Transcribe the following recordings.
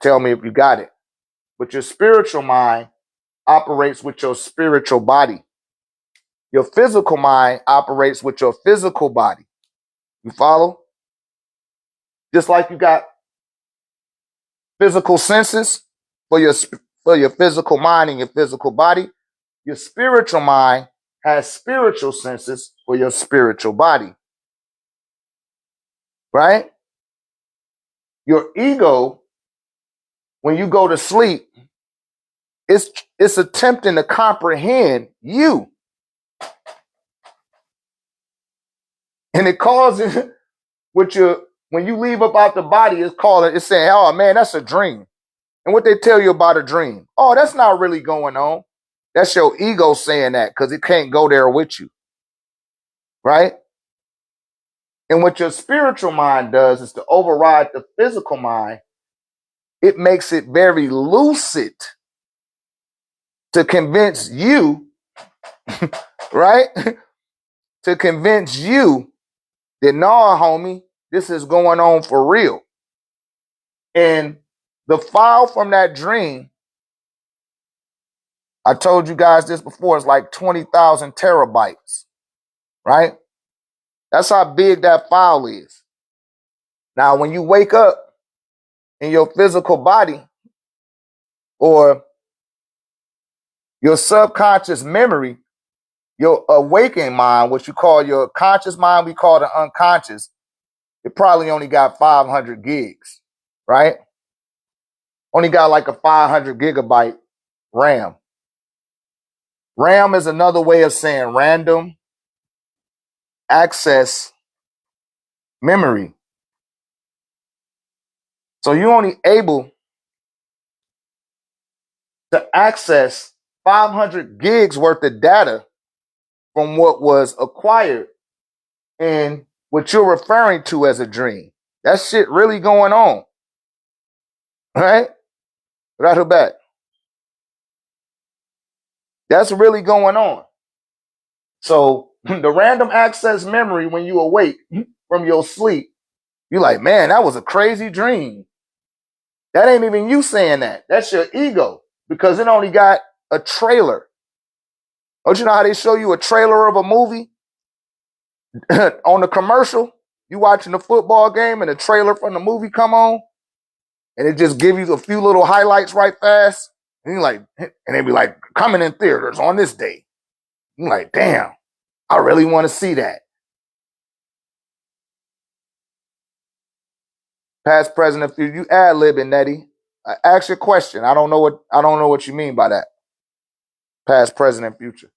Tell me if you got it. But your spiritual mind operates with your spiritual body. Your physical mind operates with your physical body. You follow? Just like you got physical senses for your physical mind and your physical body, your spiritual mind has spiritual senses for your spiritual body. Right? Your ego, when you go to sleep, it's attempting to comprehend you. And it causes with your, when you leave up out the body, it's saying, oh man, that's a dream. And what they tell you about a dream, oh, that's not really going on. That's your ego saying that because it can't go there with you. Right? And what your spiritual mind does is to override the physical mind. It makes it very lucid to convince you, right? To convince you that, nah, homie, this is going on for real. And the file from that dream, I told you guys this before, it's like 20,000 terabytes, right? That's how big that file is. Now, when you wake up in your physical body or your subconscious memory, your awakened mind, what you call your conscious mind, we call the unconscious, it probably only got 500 gigs, right? Only got like a 500 gigabyte RAM. RAM is another way of saying random access memory. So you're only able to access 500 gigs worth of data from what was acquired in what you're referring to as a dream. That shit really going on. Right? Right back. That's really going on. So the random access memory when you awake from your sleep, you're like, man, that was a crazy dream. That ain't even you saying that. That's your ego because it only got a trailer. Don't you know how they show you a trailer of a movie on the commercial? You watching the football game and the trailer from the movie come on and it just give you a few little highlights right fast. And you're like, and they be like, coming in theaters on this day. You're like, damn, I really want to see that. Past, present, and future. You ad-libbing, Nettie. Ask your question. I don't know what you mean by that. Past, present, and future.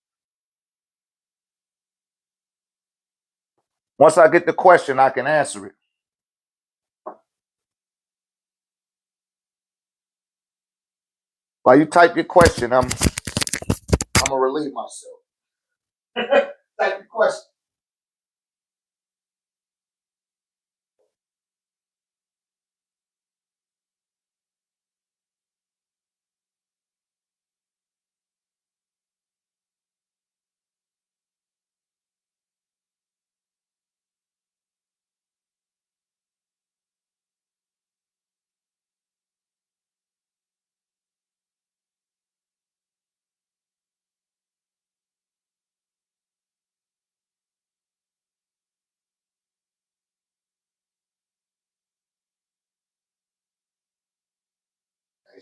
Once I get the question, I can answer it. While you type your question, I'm gonna relieve myself. Type your question.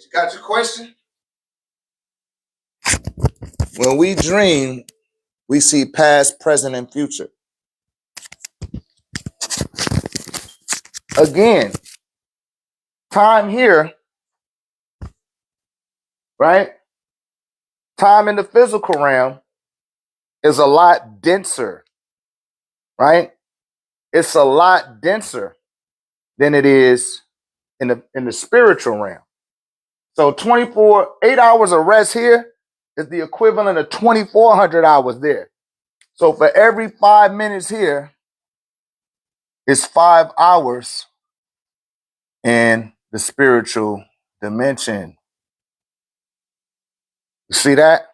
You got your question? When we dream, we see past, present, and future. Again, time here, right? Time in the physical realm is a lot denser, right? It's a lot denser than it is in the spiritual realm. So 8 hours of rest here is the equivalent of 2,400 hours there. So for every 5 minutes here is 5 hours in the spiritual dimension. You see that?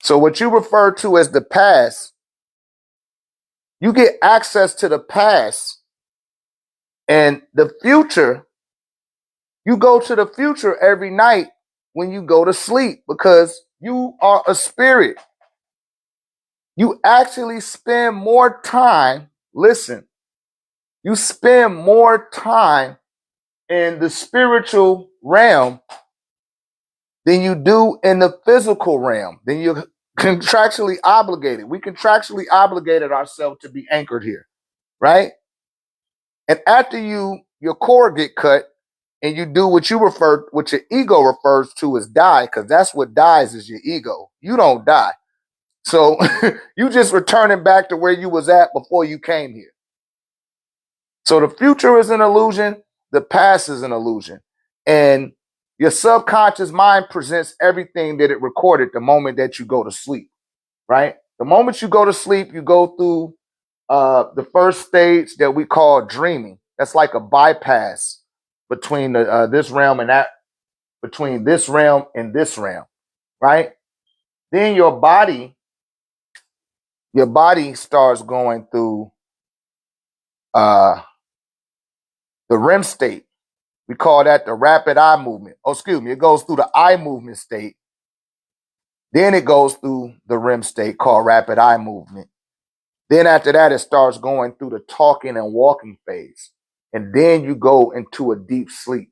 So what you refer to as the past, you get access to the past, and the future You go to the future every night when you go to sleep because you are a spirit. You actually spend more time, listen, you spend more time in the spiritual realm than you do in the physical realm, than you're contractually obligated. We contractually obligated ourselves to be anchored here, right? And after your cord get cut and you do what what your ego refers to as die, because that's what dies is your ego. You don't die. So you just returning back to where you was at before you came here. So the future is an illusion. The past is an illusion. And your subconscious mind presents everything that it recorded the moment that you go to sleep, right? The moment you go to sleep, you go through the first stage that we call dreaming. That's like a bypass between this realm and that, between this realm and this realm, right? Then your body starts going through the REM state. We call that the rapid eye movement. Oh, excuse me. It goes through the eye movement state. Then it goes through the REM state called rapid eye movement. Then after that, it starts going through the talking and walking phase. And then you go into a deep sleep.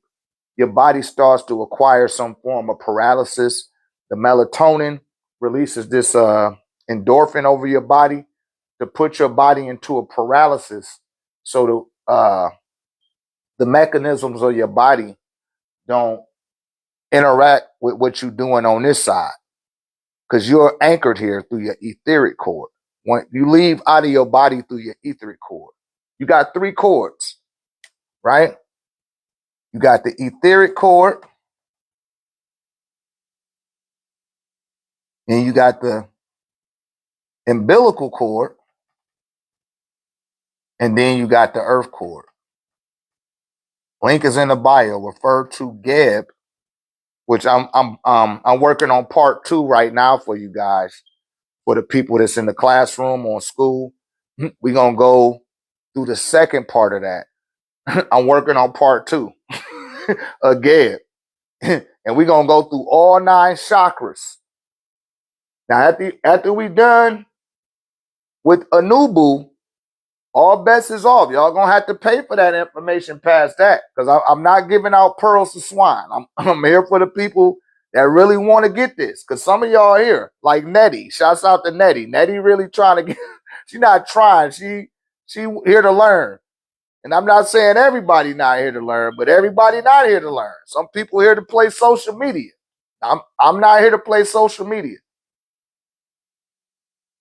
Your body starts to acquire some form of paralysis. The melatonin releases this endorphin over your body to put your body into a paralysis. So the mechanisms of your body don't interact with what you're doing on this side, because you're anchored here through your etheric cord. When you leave out of your body through your etheric cord, you got 3 cords, right? You got the etheric cord, and you got the umbilical cord, and then you got the earth cord. Link is in the bio. Refer to Geb, which I'm working on part 2 right now for you guys. For the people that's in the classroom or school, we're gonna go through the second part of that. I'm working on part 2 again. And we're gonna go through all 9 chakras. Now, after we done with Anubu, all bets is off. Y'all gonna have to pay for that information past that, because I'm not giving out pearls to swine. I'm here for the people that really want to get this. Because some of y'all here, like Nettie, shouts out to Nettie. Nettie really trying to get. She's not trying. She here to learn. And I'm not saying everybody not here to learn, but everybody not here to learn. Some people here to play social media. I'm not here to play social media.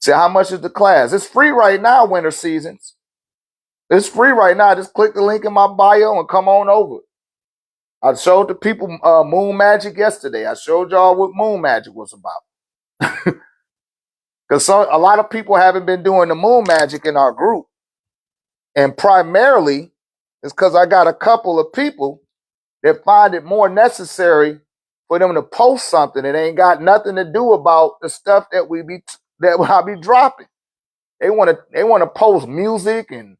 Say, how much is the class? It's free right now, winter seasons. It's free right now. Just click the link in my bio and come on over. I showed the people moon magic yesterday. I showed y'all what moon magic was about. Because a lot of people haven't been doing the moon magic in our group. And primarily, it's because I got a couple of people that find it more necessary for them to post something that ain't got nothing to do about the stuff that I be dropping. They want to post music and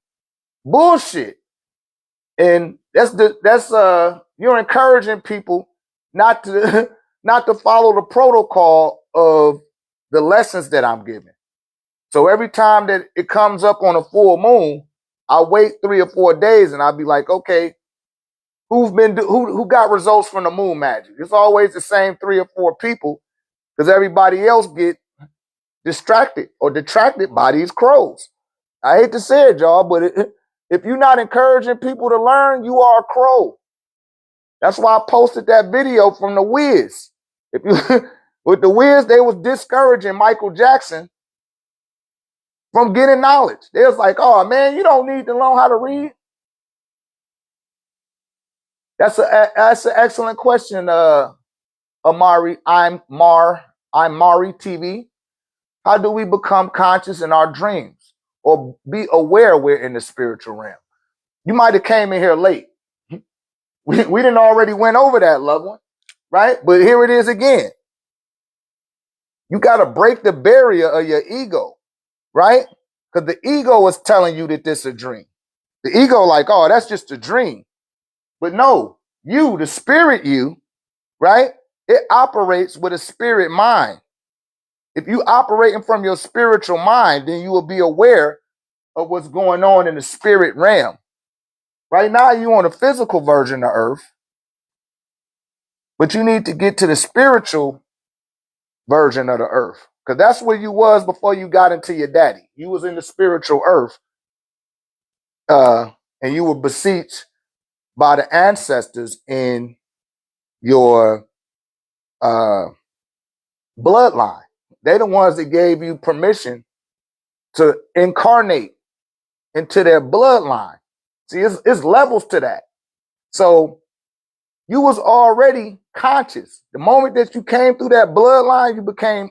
bullshit. And you're encouraging people not to not to follow the protocol of the lessons that I'm giving. So every time that it comes up on a full moon, I wait 3 or 4 days and I'll be like, okay, who got results from the moon magic? It's always the same 3 or 4 people, because everybody else get distracted or detracted by these crows. I hate to say it, y'all, but if you're not encouraging people to learn, you are a crow. That's why I posted that video from the Wiz. With the Wiz, they was discouraging Michael Jackson from getting knowledge. They was like, oh man, you don't need to learn how to read. That's an excellent question, Amari. I'm Mari TV. How do we become conscious in our dreams or be aware we're in the spiritual realm? You might have came in here late. We didn't already went over that, loved one, right? But here it is again. You got to break the barrier of your ego, right? Because the ego is telling you that this is a dream. The ego like, oh, that's just a dream. But no, you, the spirit you, right? It operates with a spirit mind. If you operating from your spiritual mind, then you will be aware of what's going on in the spirit realm. Right now, you're on a physical version of Earth, but you need to get to the spiritual version of the Earth, because that's where you was before you got into your daddy. You was in the spiritual Earth, and you were beseeched by the ancestors in your bloodline. They're the ones that gave you permission to incarnate into their bloodline. See, it's levels to that. So you was already conscious. The moment that you came through that bloodline,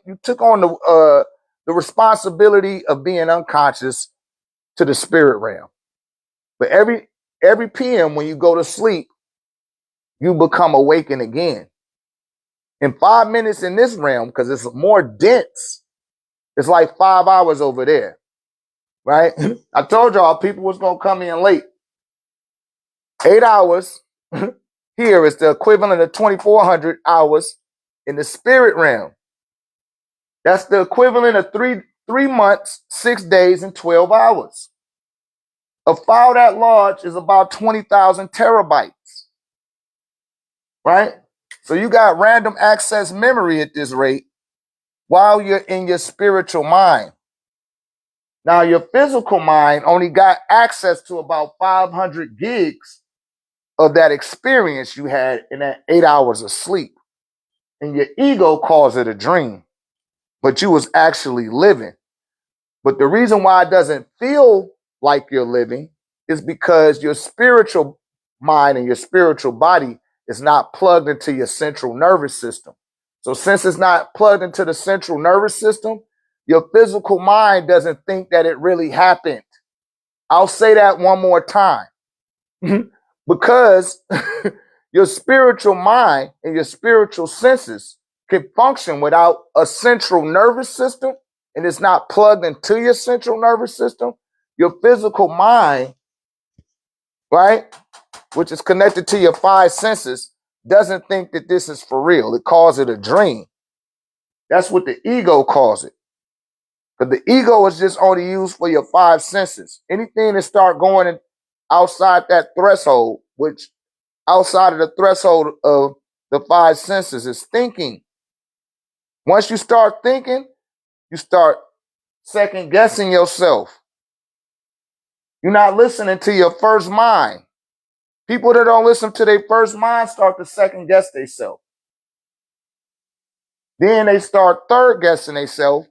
you took on the responsibility of being unconscious to the spirit realm. But every PM when you go to sleep, you become awakened again. In 5 minutes in this realm, because it's more dense, it's like 5 hours over there, right? I told y'all people was gonna come in late. 8 hours here is the equivalent of 2,400 hours in the spirit realm. That's the equivalent of three months, 6 days, and 12 hours. A file that large is about 20,000 terabytes, right? So you got random access memory at this rate while you're in your spiritual mind. Now, your physical mind only got access to about 500 gigs of that experience you had in that 8 hours of sleep. And your ego calls it a dream, but you was actually living. But the reason why it doesn't feel like you're living is because your spiritual mind and your spiritual body is not plugged into your central nervous system. So since it's not plugged into the central nervous system, your physical mind doesn't think that it really happened. I'll say that one more time. Because your spiritual mind and your spiritual senses can function without a central nervous system, and it's not plugged into your central nervous system. Your physical mind, right, which is connected to your 5 senses, doesn't think that this is for real. It calls it a dream. That's what the ego calls it. But the ego is just only used for your 5 senses. Anything that start going outside that threshold, which outside of the threshold of the 5 senses, is thinking. Once you start thinking, you start second guessing yourself. You're not listening to your first mind. People that don't listen to their first mind start to second guess themselves. Then they start third guessing themselves,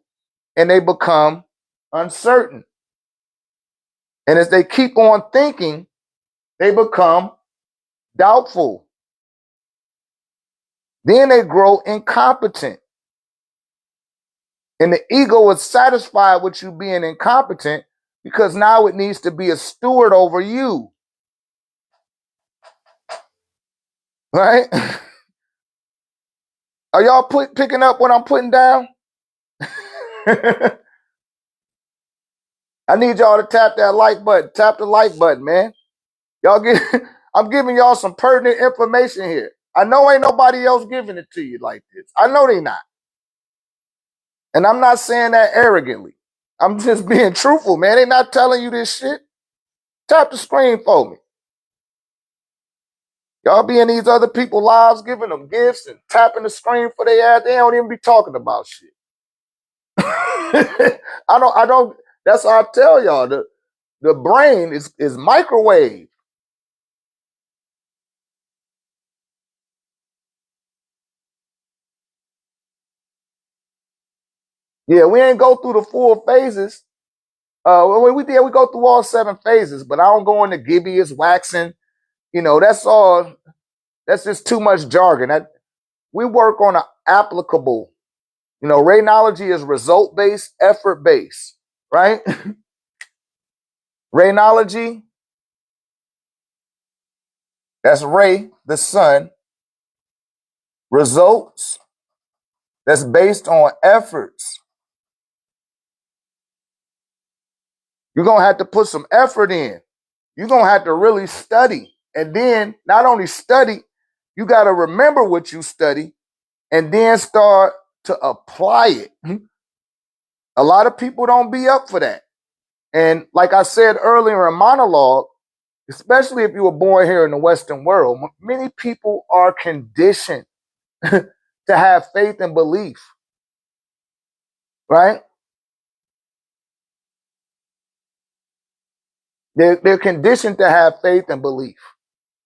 and they become uncertain. And as they keep on thinking, they become doubtful. Then they grow incompetent. And the ego is satisfied with you being incompetent because now it needs to be a steward over you. Right? Are y'all picking up what I'm putting down? I need y'all to tap that like button. Tap the like button, man. I'm giving y'all some pertinent information here. I know ain't nobody else giving it to you like this. I know they not. And I'm not saying that arrogantly. I'm just being truthful, man. They not telling you this shit. Tap the screen for me. Y'all be in these other people's lives giving them gifts and tapping the screen for their ass. They don't even be talking about shit. I don't, that's how I tell y'all. The brain is microwave. Yeah, we ain't go through the full phases. We go through all 7 phases, but I don't go into gibbous waxing. You know, that's just too much jargon. We work on an applicable, raynology is result-based, effort-based, right? Raynology, that's Ray, the sun. Results, that's based on efforts. You're going to have to put some effort in. You're going to have to really study. And then not only study, You got to remember what you study and then start to apply it. A lot of people don't be up for that. And like I said earlier in monologue, especially if you were born here in the Western world, many people are conditioned to have faith and belief, right? They're conditioned to have faith and belief.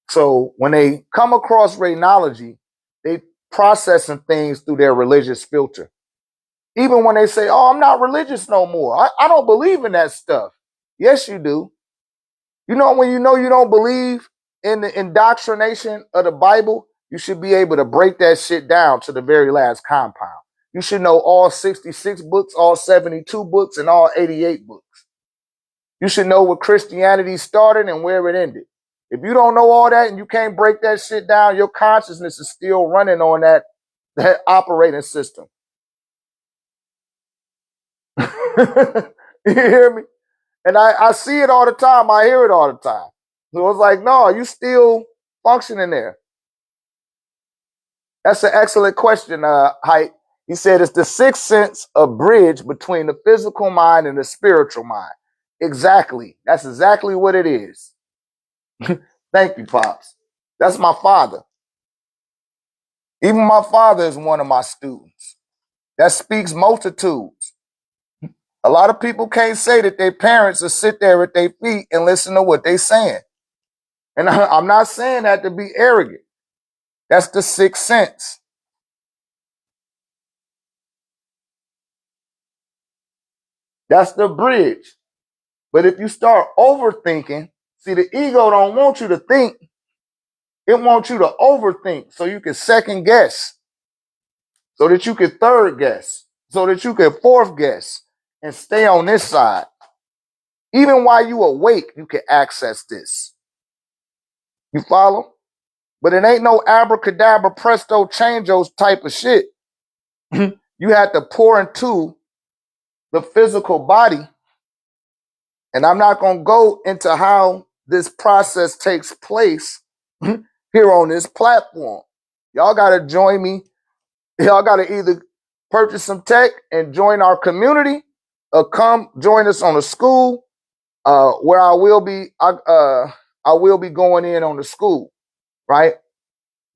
So when they come across radiology, they processing things through their religious filter. Even when they say, oh, I'm not religious no more. I don't believe in that stuff. Yes, you do. You know you don't believe in the indoctrination of the Bible, you should be able to break that shit down to the very last compound. You should know all 66 books, all 72 books, and all 88 books. You should know where Christianity started and where it ended. If you don't know all that and you can't break that shit down, your consciousness is still running on that operating system. You hear me? And I see it all the time. I hear it all the time. So it's like, no, you still functioning there. That's an excellent question, Hype. He said it's the sixth sense, a bridge between the physical mind and the spiritual mind. Exactly. That's exactly what it is. Thank you, Pops. That's my father. Even my father is one of my students. That speaks multitudes. A lot of people can't say that their parents will sit there at their feet and listen to what they're saying. And I'm not saying that to be arrogant. That's the sixth sense. That's the bridge. But if you start overthinking, see, the ego don't want you to think. It wants you to overthink so you can second guess, so that you can third guess, so that you can fourth guess and stay on this side. Even while you awake, you can access this. You follow? But it ain't no abracadabra, presto, changos type of shit. You had to pour into the physical body. And I'm not going to go into how this process takes place here on this platform. Y'all got to join me. Y'all got to either purchase some tech and join our community or come join us on the school where I will be going in on the school, right?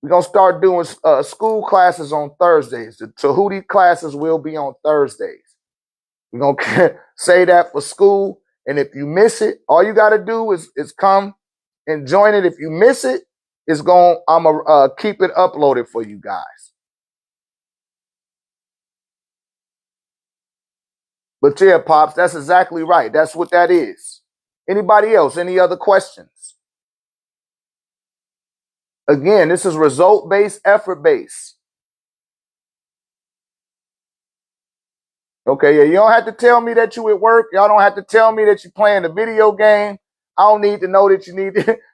We're going to start doing school classes on Thursdays. The Tahuti classes will be on Thursdays. We're going to say that for school. And if you miss it, all you got to do is come and join it. If you miss it, I'm going to keep it uploaded for you guys. But yeah, Pops, that's exactly right. That's what that is. Anybody else? Any other questions? Again, this is result-based, effort-based. Okay, yeah, you don't have to tell me that you at work. Y'all don't have to tell me that you're playing a video game. I don't need to know that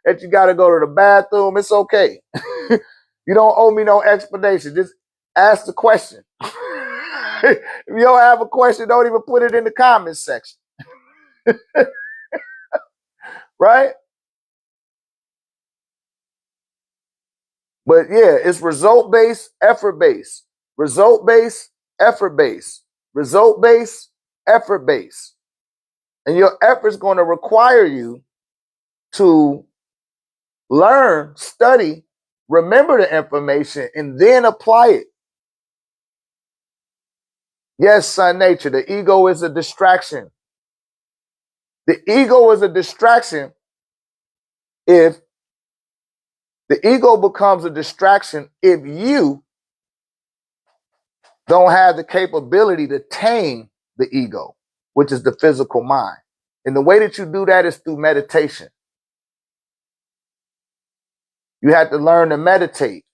that you got to go to the bathroom. It's okay. You don't owe me no explanation. Just ask the question. If you don't have a question, don't even put it in the comments section. Right? But yeah, it's result-based, effort-based. Result-based, effort-based. Result-based, effort-based. And your effort's going to require you to learn, study, remember the information, and then apply it. Yes, Son Nature, the ego is a distraction. The ego is a distraction if the ego becomes a distraction if you don't have the capability to tame the ego, which is the physical mind. And the way that you do that is through meditation. You have to learn to meditate.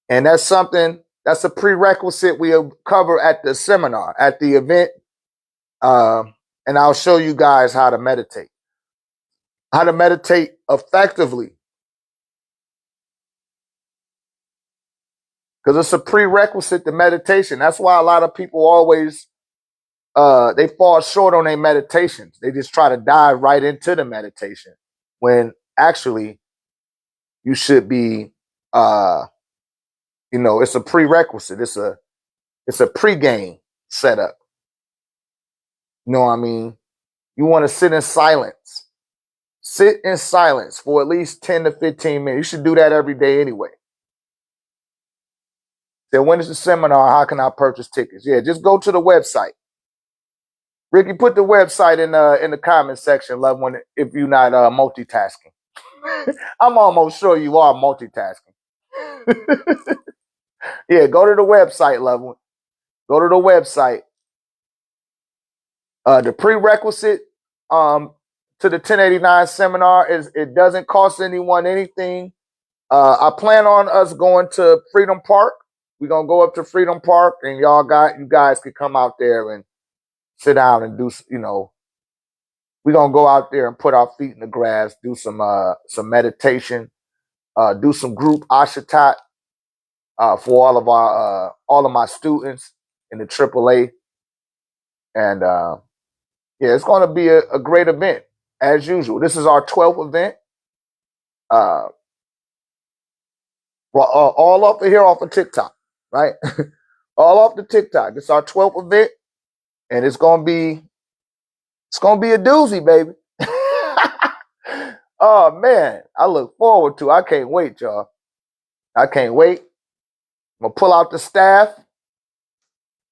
And that's a prerequisite we'll cover at the seminar, at the event. And I'll show you guys how to meditate effectively. Because it's a prerequisite to meditation. That's why a lot of people always, they fall short on their meditations. They just try to dive right into the meditation when actually you should be You know, it's a prerequisite. It's a pregame setup. You know what I mean? You want to sit in silence. Sit in silence for at least 10 to 15 minutes. You should do that every day anyway. Then when is the seminar? How can I purchase tickets? Yeah, just go to the website. Ricky, put the website in the comment section, loved one, if you're not multitasking. I'm almost sure you are multitasking. Yeah, go to the website, loved one. Go to the website. The prerequisite to the 1089 seminar is it doesn't cost anyone anything. I plan on us going to Freedom Park. We're gonna go up to Freedom Park, and you guys can come out there and sit down and do, you know, we're gonna go out there and put our feet in the grass, do some meditation, do some group ashatat for all of my students in the AAA, and yeah, it's gonna be a great event as usual. This is our 12th event. All off of here, off of TikTok, right? All off the TikTok. It's our 12th event, and it's gonna be a doozy, baby. Oh man, I look forward to it. I can't wait, y'all. I can't wait. I'm gonna pull out the staff,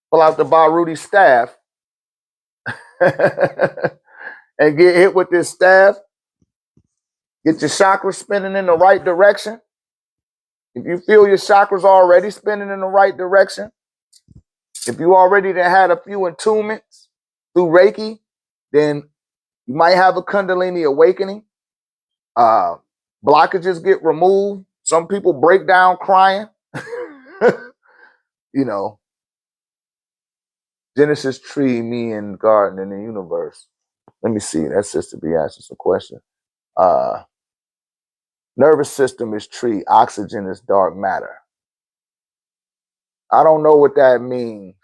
pull out the Baruti staff, and get hit with this staff. Get your chakras spinning in the right direction. If you feel your chakras already spinning in the right direction, if you already had a few attunements through Reiki, then you might have a Kundalini awakening. Blockages get removed. Some people break down crying. You know, Genesis tree, me and garden in the universe. Let me see. That's Sister B asking some question. Nervous system is tree. Oxygen is dark matter. I don't know what that means.